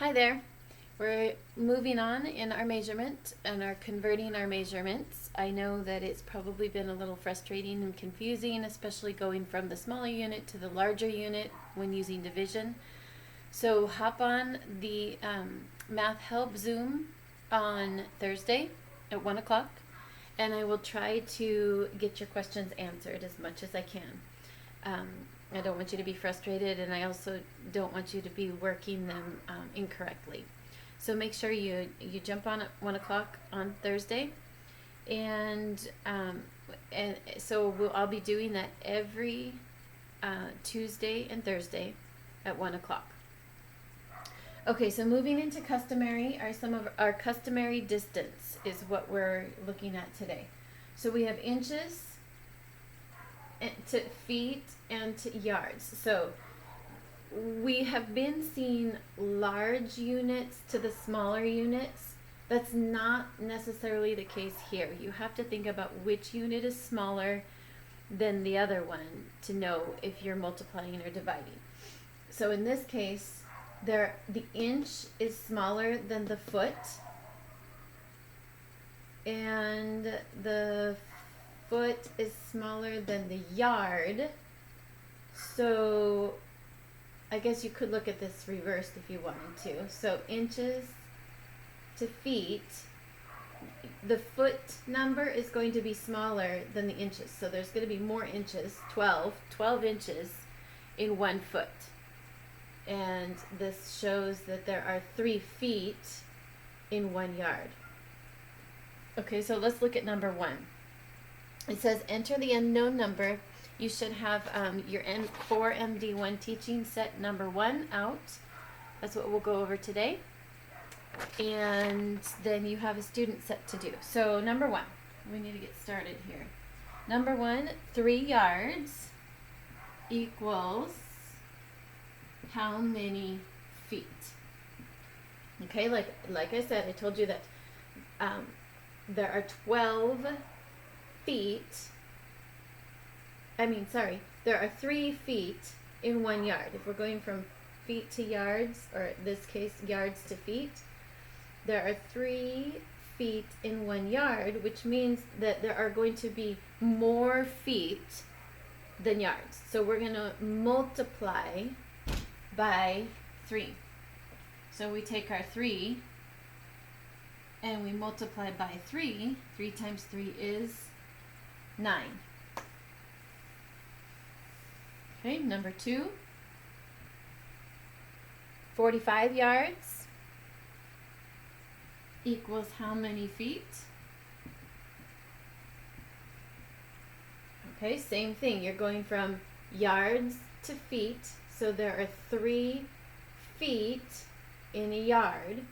Hi there. We're moving on in our measurement and are converting our measurements. I know that it's probably been a little frustrating and confusing, especially going from the smaller unit to the larger unit when using division. So hop on the Math Help Zoom on Thursday at 1 o'clock, and I will try to get your questions answered as much as I can. I don't want you to be frustrated, and I also don't want you to be working them incorrectly. So make sure you jump on at 1 o'clock on Thursday, and so I'll be doing that every Tuesday and Thursday at 1 o'clock. Okay, so moving into customary are some of our customary distance is what we're looking at today. So we have inches to feet and to yards. So we have been seeing large units to the smaller units. That's not necessarily the case here. You have to think about which unit is smaller than the other one to know if you're multiplying or dividing. So in this case, the inch is smaller than the foot, and the foot is smaller than the yard. So I guess you could look at this reversed if you wanted to. So inches to feet, the foot number is going to be smaller than the inches. So there's going to be more inches, 12 inches in 1 foot. And this shows that there are 3 feet in 1 yard. Okay, so let's look at number 1. It says enter the unknown number. You should have your M4MD1 teaching set number 1 out. That's what we'll go over today. And then you have a student set to do. So number 1, we need to get started here. Number 1, 3 yards equals how many feet? Okay, like I said, I told you that there are 12 feet. There are 3 feet in 1 yard. If we're going from feet to yards, or in this case, yards to feet, there are 3 feet in 1 yard, which means that there are going to be more feet than yards. So we're going to multiply by 3. So we take our 3 and we multiply by 3. 3 times 3 is 9. Okay, number 2, 45 yards equals how many feet? Okay, same thing. You're going from yards to feet. So there are 3 feet in a yard.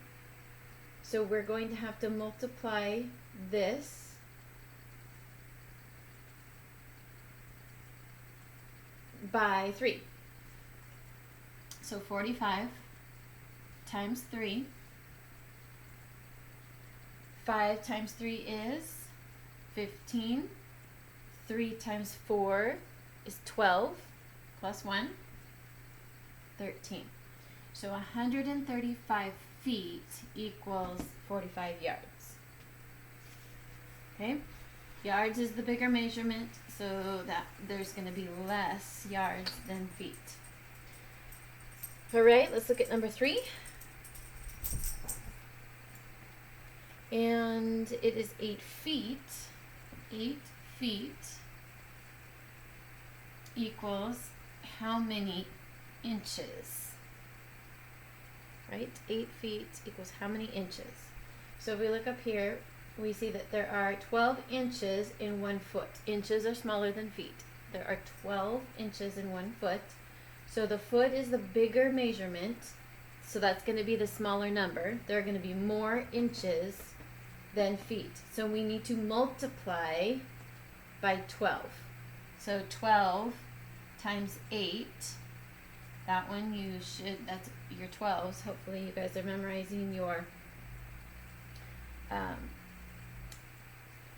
So we're going to have to multiply this by 3. So 45 times 3. 5 times 3 is 15. 3 times 4 is 12 plus 1, 13. So 135 feet equals 45 yards. Okay? Yards is the bigger measurement, so that there's going to be less yards than feet. All right, let's look at number 3. And it is 8 feet. 8 feet equals how many inches? Right? 8 feet equals how many inches? So if we look up here, we see that there are 12 inches in 1 foot. Inches are smaller than feet. There are 12 inches in 1 foot. So the foot is the bigger measurement. So that's going to be the smaller number. There are going to be more inches than feet. So we need to multiply by 12. So 12 times 8. That one that's your 12s. Hopefully you guys are memorizing your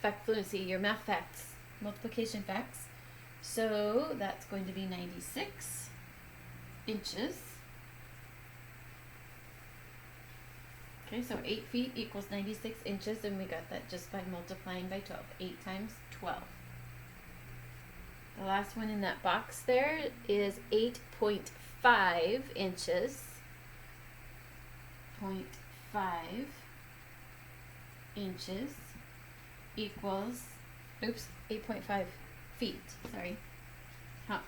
fact fluency, your math facts, multiplication facts. So that's going to be 96 inches Okay, so 8 feet equals 96 inches, and we got that just by multiplying by 12. 8 times 12. The last one in that box there is 8.5 inches. 0.5 inches equals, 8.5 feet, sorry.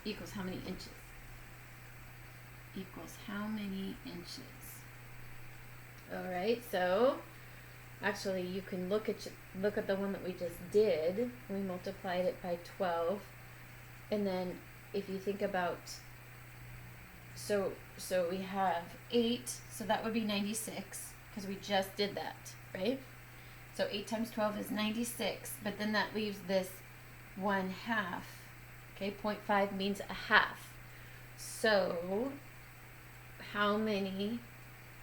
Equals how many inches? Equals how many inches? Alright, so actually you can look at the one that we just did. We multiplied it by 12. And then if you think about, so we have 8, so that would be 96, because we just did that, right? So 8 times 12 is 96, but then that leaves this 1/2. Okay, 0.5 means a half. So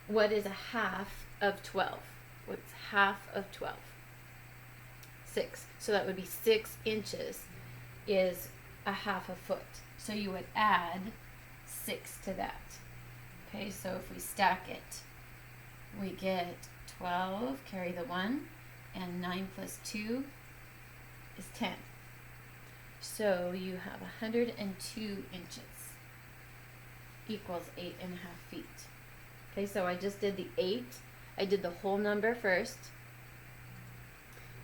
what is a half of 12? What's half of 12? 6. So that would be 6 inches is a half a foot. So you would add 6 to that. Okay, so if we stack it, we get 12, carry the 1, and 9 plus 2 is 10. So you have 102 inches equals 8.5 feet. Okay, so I just did the 8. I did the whole number first,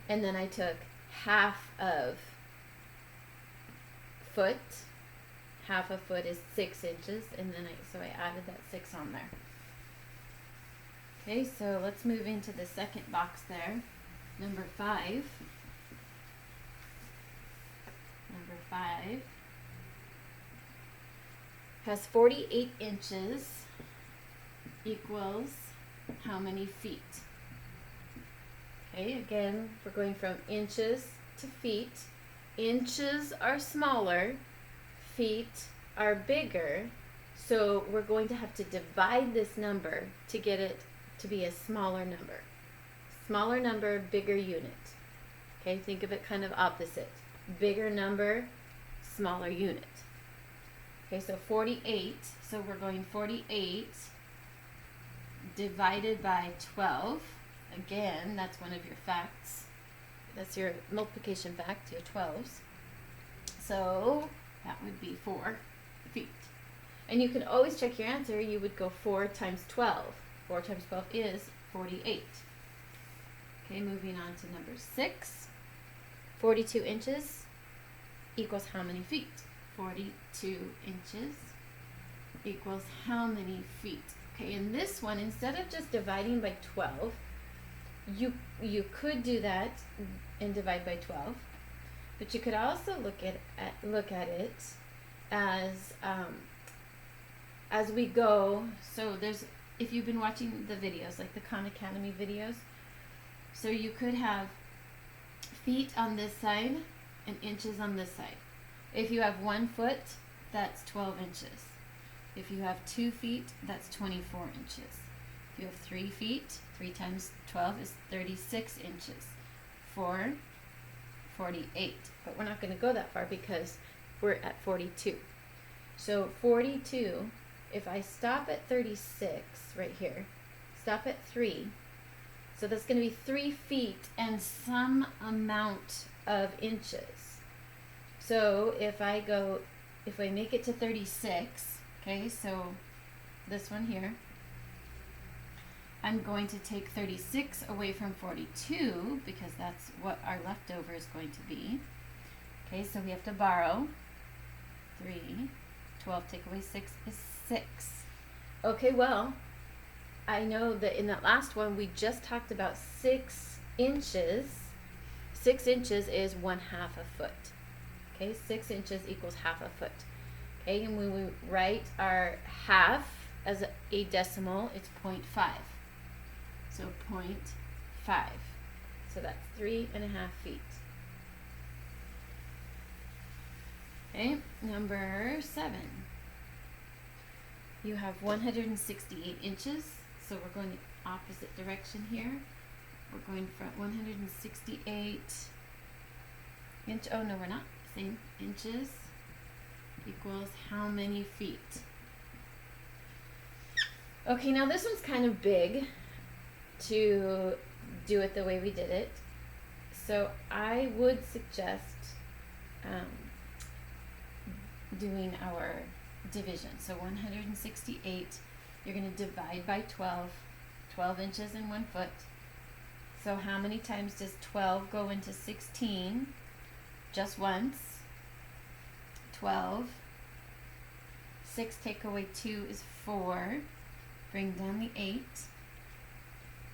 and then I took half of foot. Half a foot is 6 inches, and then I added that 6 on there. Okay, so let's move into the second box there, number 5. Number 5 has 48 inches equals how many feet? Okay, again, we're going from inches to feet. Inches are smaller, feet are bigger, so we're going to have to divide this number to get it to be a smaller number. Smaller number, bigger unit. Okay, think of it kind of opposite. Bigger number, smaller unit. Okay, so 48, so we're going 48 divided by 12. Again, that's one of your facts. That's your multiplication fact, your 12s. So that would be 4 feet. And you can always check your answer. You would go 4 times 12. 4 times 12 is 48. Okay, moving on to number 6. 42 inches equals how many feet? 42 inches equals how many feet? Okay, in this one, instead of just dividing by 12, you could do that and divide by 12, but you could also look at it as we go. So if you've been watching the videos, like the Khan Academy videos, so you could have feet on this side and inches on this side. If you have 1 foot, that's 12 inches. If you have 2 feet, that's 24 inches. If you have 3 feet, 3 times 12 is 36 inches. 4, 48. But we're not going to go that far because we're at 42. So 42, if I stop at 36 right here, stop at 3, so that's going to be 3 feet and some amount of inches. So if I make it to 36, okay, so this one here, I'm going to take 36 away from 42 because that's what our leftover is going to be. Okay, so we have to borrow 3. 12 take away 6 is 6. Okay, well, I know that in that last one we just talked about 6 inches. 6 inches is 1/2 a foot. Okay, 6 inches equals half a foot. Okay, and when we write our half as a decimal, it's 0.5. So 0.5. So that's 3.5 feet. Okay, number 7. You have 168 inches. So we're going the opposite direction here. We're going from 168 inch. Oh no, we're not. Same inches equals how many feet? Okay, now this one's kind of big. to do it the way we did it. So I would suggest doing our division. So 168, you're going to divide by 12, 12 inches in 1 foot. So how many times does 12 go into 16? Just once. 12. 6 take away 2 is 4. Bring down the 8.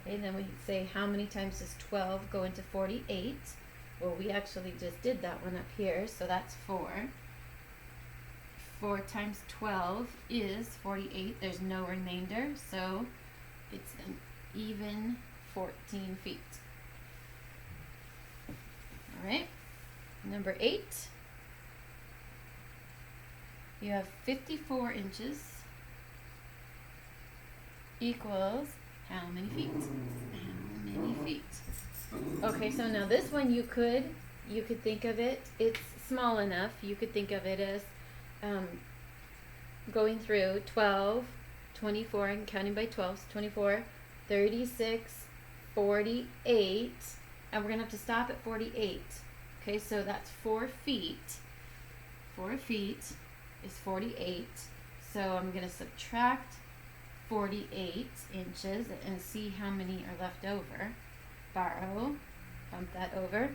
Okay, then we say how many times does 12 go into 48? Well, we actually just did that one up here, so that's 4. 4 times 12 is 48. There's no remainder, so it's an even 14 feet. All right, number 8. You have 54 inches equals how many feet? How many feet? Okay, so now this one you could think of it, it's small enough, you could think of it as going through 12, 24, and counting by 12, so 24, 36, 48, and we're going to have to stop at 48. Okay, so that's 4 feet. 4 feet is 48. So I'm going to subtract 48 inches and see how many are left over. Borrow, bump that over.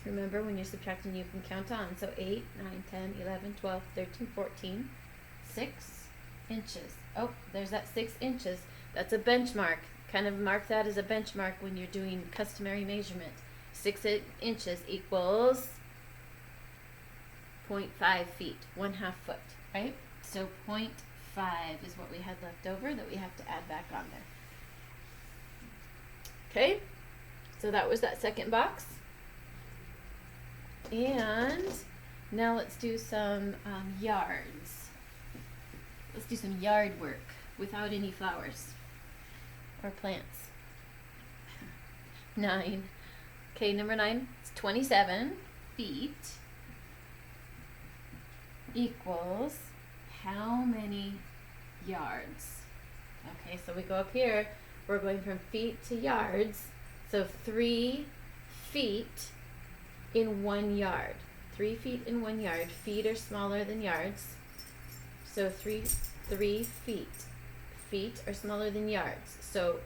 Remember, when you're subtracting, you can count on. So 8, 9, 10, 11, 12, 13, 14, 6 inches. Oh, there's that 6 inches. That's a benchmark. Kind of mark that as a benchmark when you're doing customary measurement. 6 inches equals 0.5 feet, 1/2 foot, right? So 0.5 is what we had left over that we have to add back on there. Okay, so that was that second box. And now let's do some yards. Let's do some yard work without any flowers or plants. 9. Okay, number 9, it's 27 feet equals how many yards? Okay, so we go up here, we're going from feet to yards, so 3 feet in 1 yard. 3 feet in 1 yard. Feet are smaller than yards, so 3 feet. Feet are smaller than yards, so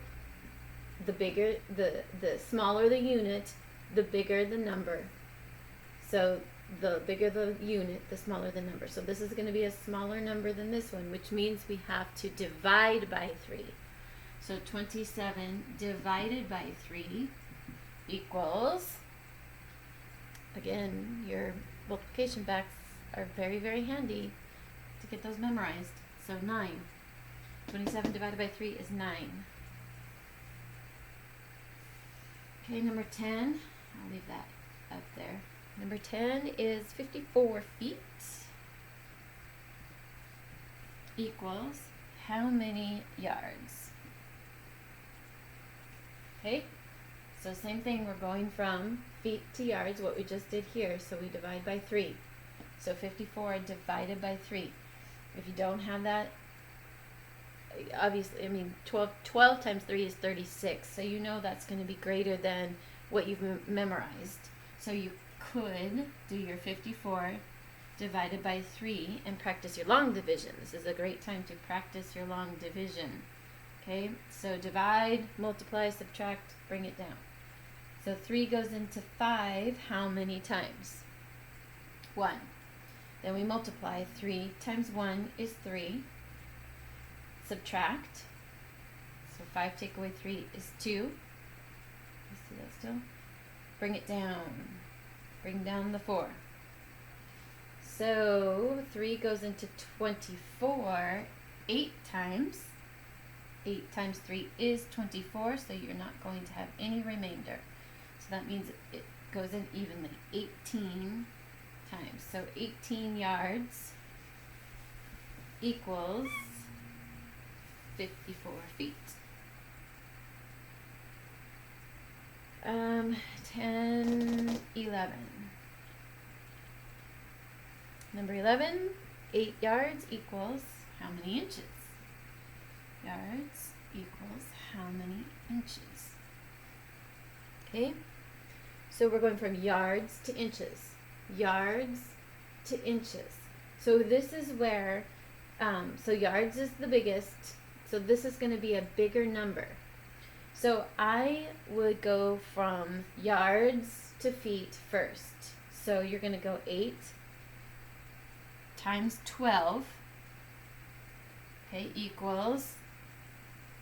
the bigger, the smaller the unit, the bigger the number. So the bigger the unit, the smaller the number. So this is going to be a smaller number than this one, which means we have to divide by 3. So 27 divided by 3 equals, again, your multiplication backs are very, very handy to get those memorized. So 9. 27 divided by 3 is 9. Okay, number 10, I'll leave that up there. Number 10 is 54 feet equals how many yards? Okay, so same thing, we're going from feet to yards, what we just did here, so we divide by 3. So 54 divided by 3. If you don't have that, obviously, I mean, 12 times 3 is 36, so you know that's going to be greater than what you've memorized. So you could do your 54 divided by 3 and practice your long division. This is a great time to practice your long division. Okay, so divide, multiply, subtract, bring it down. So 3 goes into 5 how many times? 1. Then we multiply. 3 times 1 is 3. Subtract. So 5 take away 3 is 2. You see that still? Bring it down. Bring down the 4. So 3 goes into 24 8 times. 8 times 3 is 24, so you're not going to have any remainder. So that means it goes in evenly 18 times. So 18 yards equals 54 feet. 10, 11. Number 11, 8 yards equals how many inches? Yards equals how many inches? Okay, so we're going from yards to inches. Yards to inches. So this is where, so yards is the biggest, so this is going to be a bigger number. So I would go from yards to feet first. So you're going to go 8 times 12, okay, equals,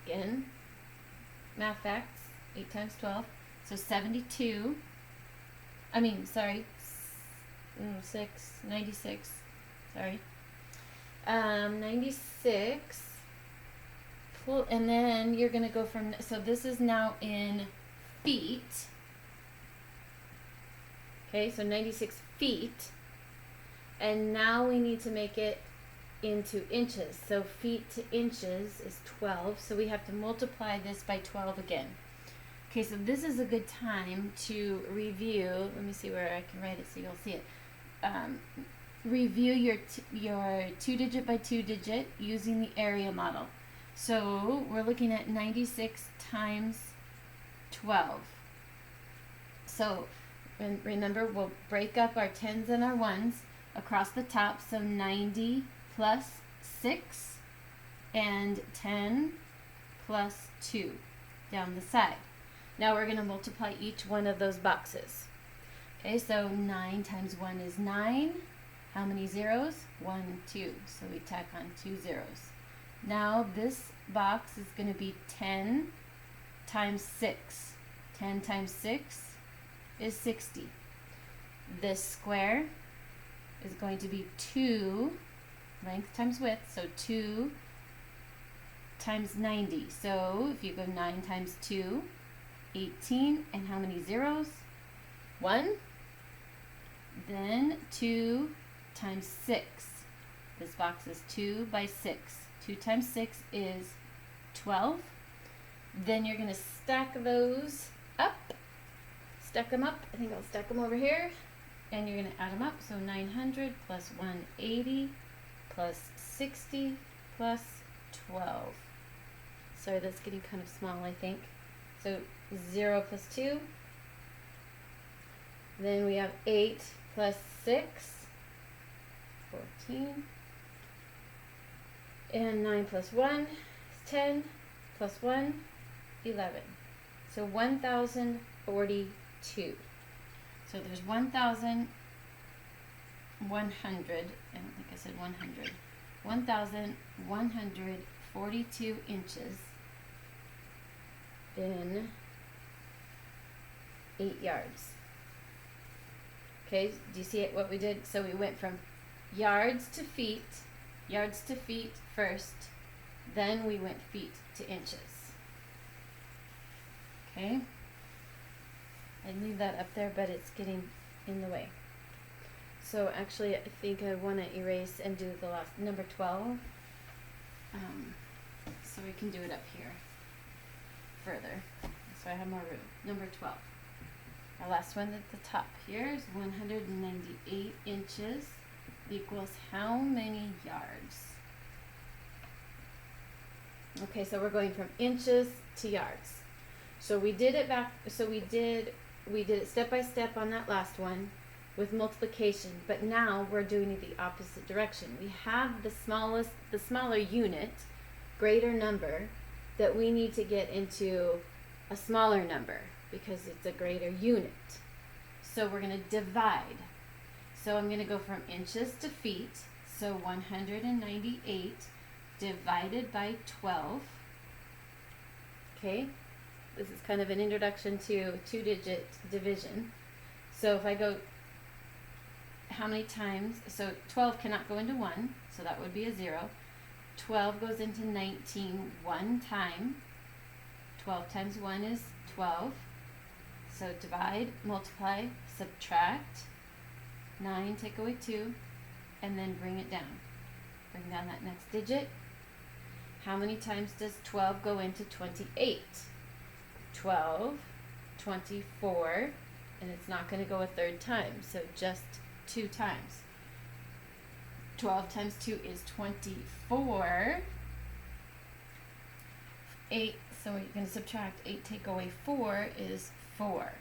again, math facts, 8 times 12, so 72, 96, sorry, 96, and then you're going to go from, so this is now in feet, okay, so 96 feet, and now we need to make it into inches, so feet to inches is 12, so we have to multiply this by 12 again. Okay, so this is a good time to review, let me see where I can write it so you'll see it. Review your 2-digit by 2-digit using the area model. So we're looking at 96 times 12. So remember, we'll break up our 10s and our 1s across the top. So 90 plus 6 and 10 plus 2 down the side. Now we're going to multiply each one of those boxes. Okay, so 9 times 1 is 9. How many zeros? 1, 2. So we tack on 2 zeros. Now this box is going to be 10 times 6. 10 times 6 is 60. This square is going to be 2, length times width, so 2 times 90. So if you go 9 times 2, 18, and how many zeros? 1. Then 2 times 6. This box is 2 by 6. 2 times 6 is 12. Then you're going to stack those up. Stack them up. I think I'll stack them over here. And you're going to add them up. So 900 plus 180 plus 60 plus 12. Sorry, that's getting kind of small, I think. So 0 plus 2. Then we have 8 plus 6, 14. And 9 plus 1 is 10, plus 1, 11. So 1,042. So there's 1,100, I don't think I said 100, 1,142 inches in 8 yards. Okay, do you see it, what we did? So we went from yards to feet first, then we went feet to inches. Okay, I'd leave that up there, but it's getting in the way. So actually, I think I want to erase and do the last, number 12, so we can do it up here further, so I have more room. Number 12. Our last one at the top here is 198 inches equals how many yards? Okay, so we're going from inches to yards. So we did it back, so we did it step by step on that last one with multiplication, but now we're doing it the opposite direction. We have the smaller unit, greater number, that we need to get into a smaller number because it's a greater unit. So we're going to divide. So I'm going to go from inches to feet. So 198 divided by 12. Okay, this is kind of an introduction to 2-digit division. So if I go, how many times? So 12 cannot go into 1, so that would be a 0. 12 goes into 19 one time. 12 times 1 is 12. So divide, multiply, subtract. 9, take away 2, and then bring it down. Bring down that next digit. How many times does 12 go into 28? 12, 24, and it's not going to go a third time, so just 2 times. 12 times 2 is 24. 8, so you're going to subtract 8, take away 4 is 4.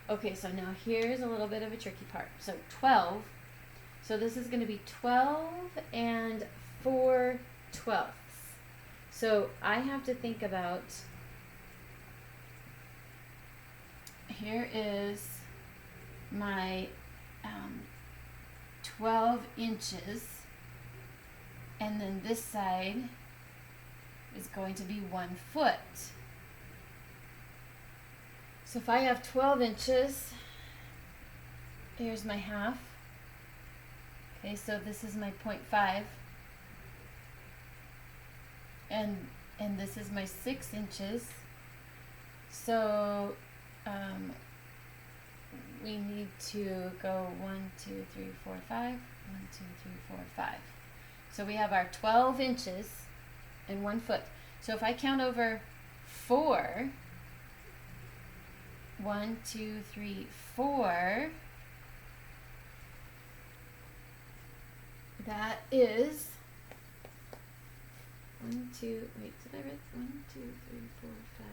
Okay, so now here's a little bit of a tricky part. So 12, so this is going to be 12 and 4/12. So I have to think about, here is my 12 inches, and then this side is going to be 1 foot. So if I have 12 inches, here's my half. Okay, so this is my 0.5. And this is my 6 inches. So we need to go 1, 2, 3, 4, 5. 1, 2, 3, 4, 5. So we have our 12 inches and 1 foot. So if I count over 4, 1, 2, 3, 4, that is 1, 2, wait, did I write 1, 2, 3, 4, 5?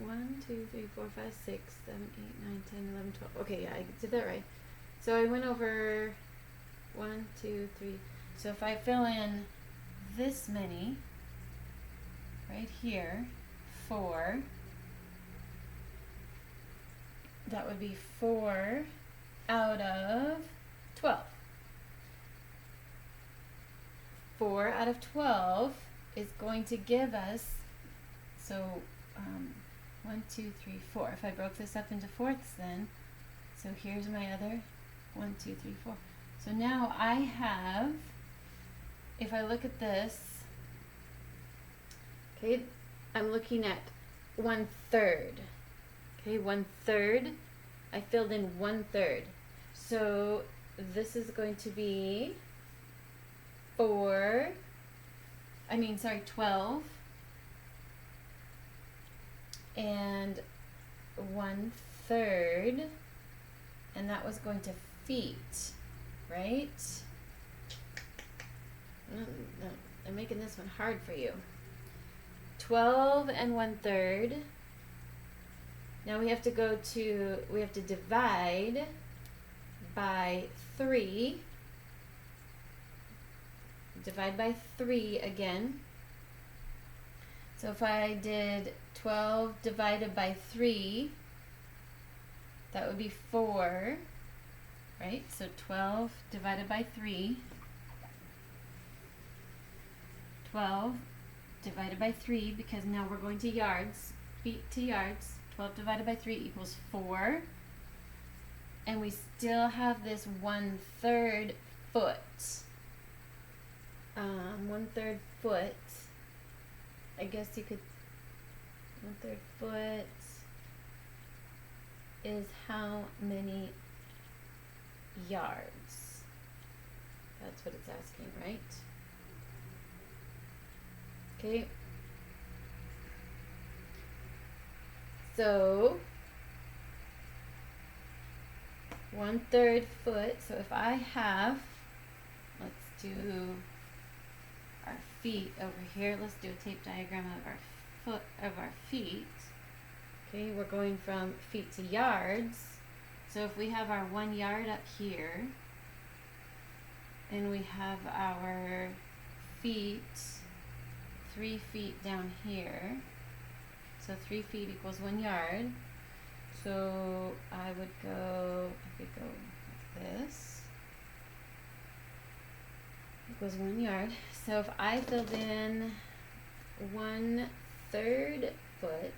1, 2, 3, 4, 5, 6, 7, 8, 9, 10, 11, 12. Okay, yeah, I did that right. So I went over 1, 2, 3. So if I fill in this many right here, 4, that would be 4 out of 12. 4 out of 12 is going to give us, so 1, 2, 3, 4. If I broke this up into fourths then, so here's my other 1, 2, 3, 4. So now I have, if I look at this, okay, I'm looking at 1/3. Okay, 1/3. I filled in 1/3. So this is going to be 12 and 1/3, and that was going to feet, right? No, I'm making this one hard for you. 12 and 1/3. Now we have to divide by 3. Divide by 3 again. So if I did 12 divided by 3, that would be 4, right? So 12 divided by 3. 12 divided by 3, because now we're going to yards, feet to yards. 12 divided by 3 equals 4. And we still have this 1/3 foot. 1/3 foot. I guess you could, 1/3 foot is how many yards? That's what it's asking, right? Okay. So 1/3 foot. So if I have, let's do our feet over here. Let's do a tape diagram of our feet. Okay, we're going from feet to yards. So if we have our 1 yard up here, and we have our feet, 3 feet down here. So 3 feet equals 1 yard. So I could go like this. Equals 1 yard. So if I filled in 1/3 foot,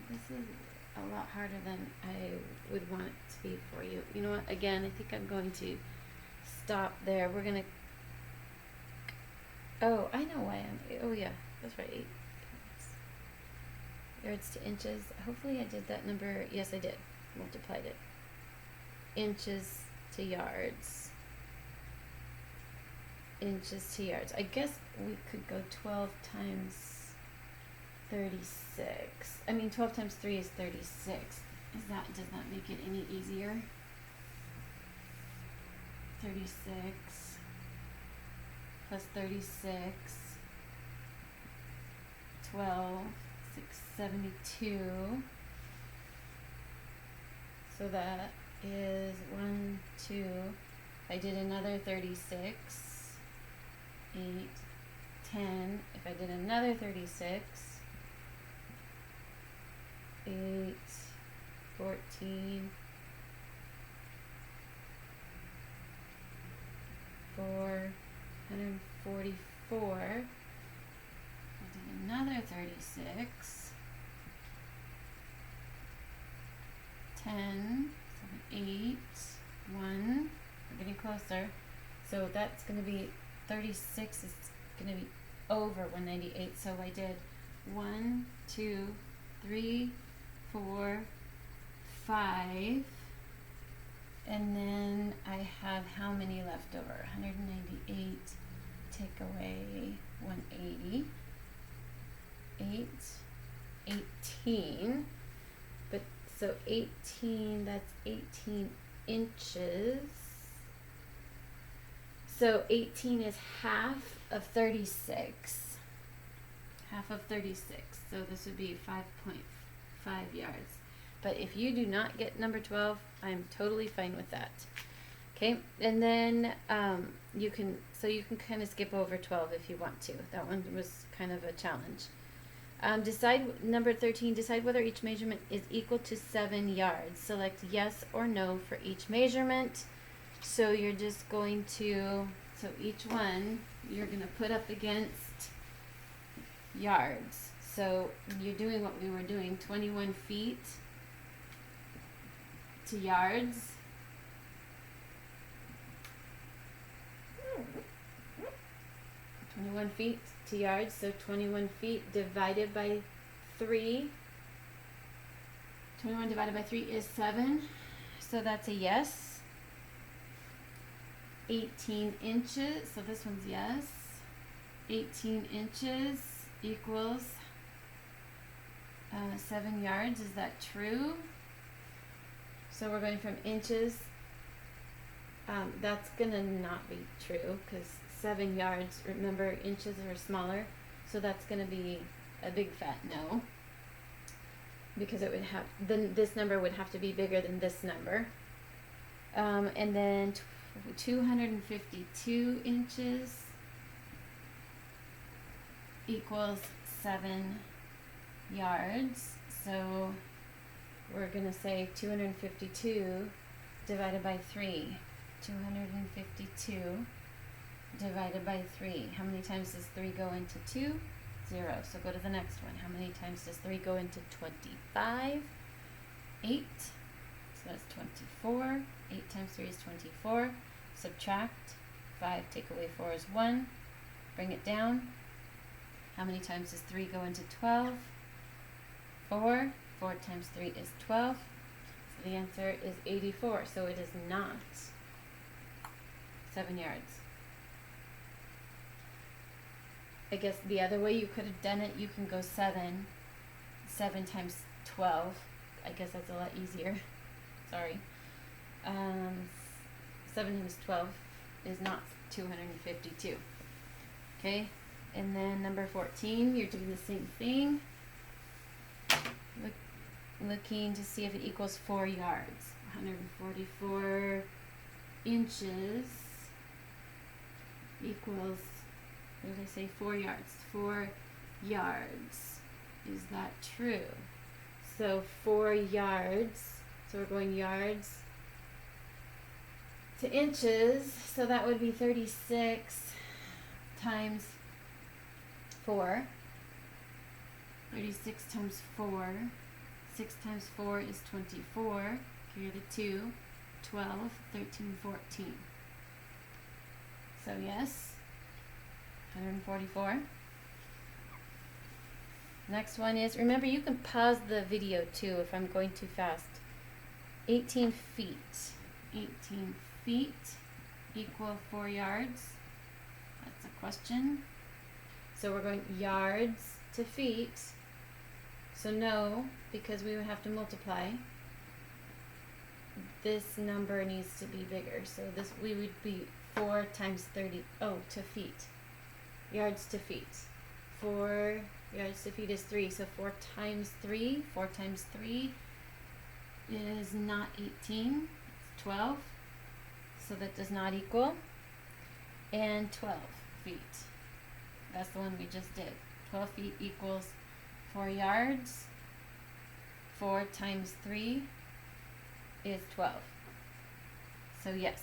this is a lot harder than I would want it to be for you. You know what? Again, I think I'm going to stop there. We're gonna. Oh, I know why I'm. Oh yeah, that's right. 8 yards to inches. Hopefully, I did that number. Yes, I did. Multiplied it. Inches to yards. Inches to yards. I guess we could go 12 times 36. I mean, 12 times 3 is 36. Does that make it any easier? 36 plus 36, 12, 672. So that is 1, 2. I did another 36, 8, 10. If I did another 36, 8, 14, 144. I did another 36, 10, 7, 8, 1. We're getting closer. So that's going to be 36 is going to be over 198. So I did 1, 2, 3, 4, 5. And then I have how many left over? 198, take away 180, 18. But so 18, that's 18 inches. So 18 is half of 36. Half of 36. So this would be 5.5 yards. But if you do not get number 12, I'm totally fine with that. Okay, and then you can kind of skip over 12 if you want to. That one was kind of a challenge. Decide number 13. Decide whether each measurement is equal to 7 yards. Select yes or no for each measurement. So you're just going to each one you're going to put up against yards. So you're doing what we were doing, 21 feet to yards. (21 feet to yards), so 21 feet divided by 3. 21 divided by 3 is 7, so that's a yes. 18 inches, so this one's yes. 18 inches equals 7 yards, is that true? So we're going from inches. That's gonna not be true because 7 yards, remember inches are smaller, so that's gonna be a big fat no, because it would have, then this number would have to be bigger than this number. And then 252 inches equals 7 yards. So we're gonna say 252 divided by 3. 252 divided by 3. How many times does 3 go into 2? 0. So go to the next one. How many times does 3 go into 25? 8. So that's 24. 8 times 3 is 24. Subtract. 5 take away 4 is 1. Bring it down. How many times does 3 go into 12? 4. 4 times 3 is 12. So the answer is 84. So it is not 7 yards. I guess the other way you could have done it, you can go 7. 7 times 12. I guess that's a lot easier. Sorry. 7 times 12 is not 252. Okay? And then number 14, you're doing the same thing. Looking to see if it equals 4 yards. 144 inches equals, what did I say, 4 yards. 4 yards. Is that true? So 4 yards, so we're going yards to inches, so that would be 36 times 4. 36 times 4. 6 times 4 is 24. Carry the 2. 12, 13, 14. So yes, 144. Next one is, remember you can pause the video too if I'm going too fast. 18 feet. 18 feet equal 4 yards. That's a question. So we're going yards to feet. So no, because we would have to multiply. this number needs to be bigger. So this, we would be 4 times 30, to feet. Yards to feet. 4 yards to feet is 3. So 4 times 3 is not 18, it's 12. So that does not equal. And 12 feet. That's the one we just did. 12 feet equals 4 yards. 4 times 3 is 12. So yes.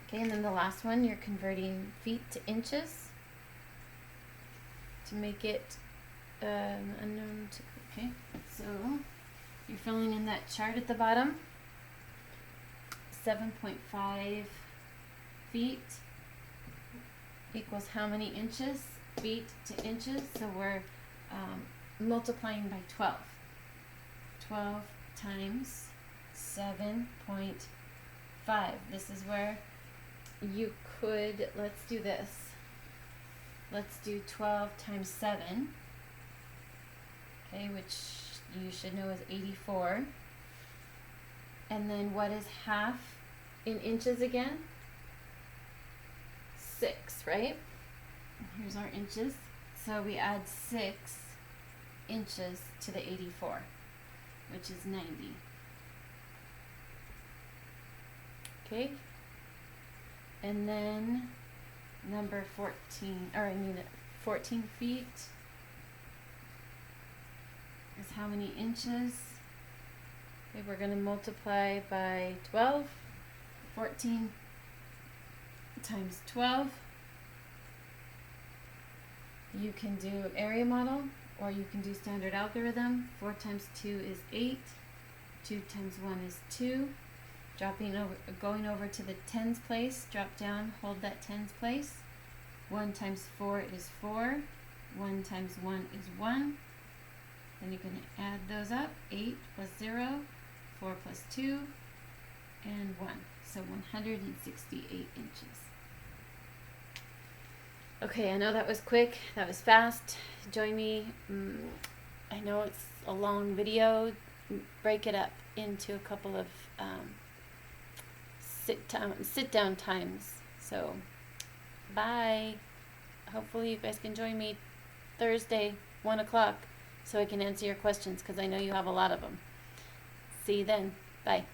Okay, and then the last one, you're converting feet to inches to make it unknown to, okay, so you're filling in that chart at the bottom. 7.5 feet equals how many inches? Feet to inches, so we're multiplying by 12. 12 times 7.5. This is where you could, let's do this. Let's do 12 times 7, okay, which you should know is 84. And then what is half in inches again? 6, right? Here's our inches. So we add 6 inches to the 84, which is 90. Okay? And then number 14 feet is how many inches? Okay, we're going to multiply by 12. 14 times 12. You can do area model, or you can do standard algorithm. 4 times 2 is 8. 2 times 1 is 2. Going over to the tens place, drop down, hold that tens place. 1 times 4 is 4. 1 times 1 is 1. Then you can add those up. 8 plus 0, 4 plus 2, and 1. So 168 inches. Okay, I know that was quick, that was fast. Join me. I know it's a long video. Break it up into a couple of sit down times. So, bye. Hopefully you guys can join me Thursday, 1 o'clock, so I can answer your questions, because I know you have a lot of them. See you then. Bye.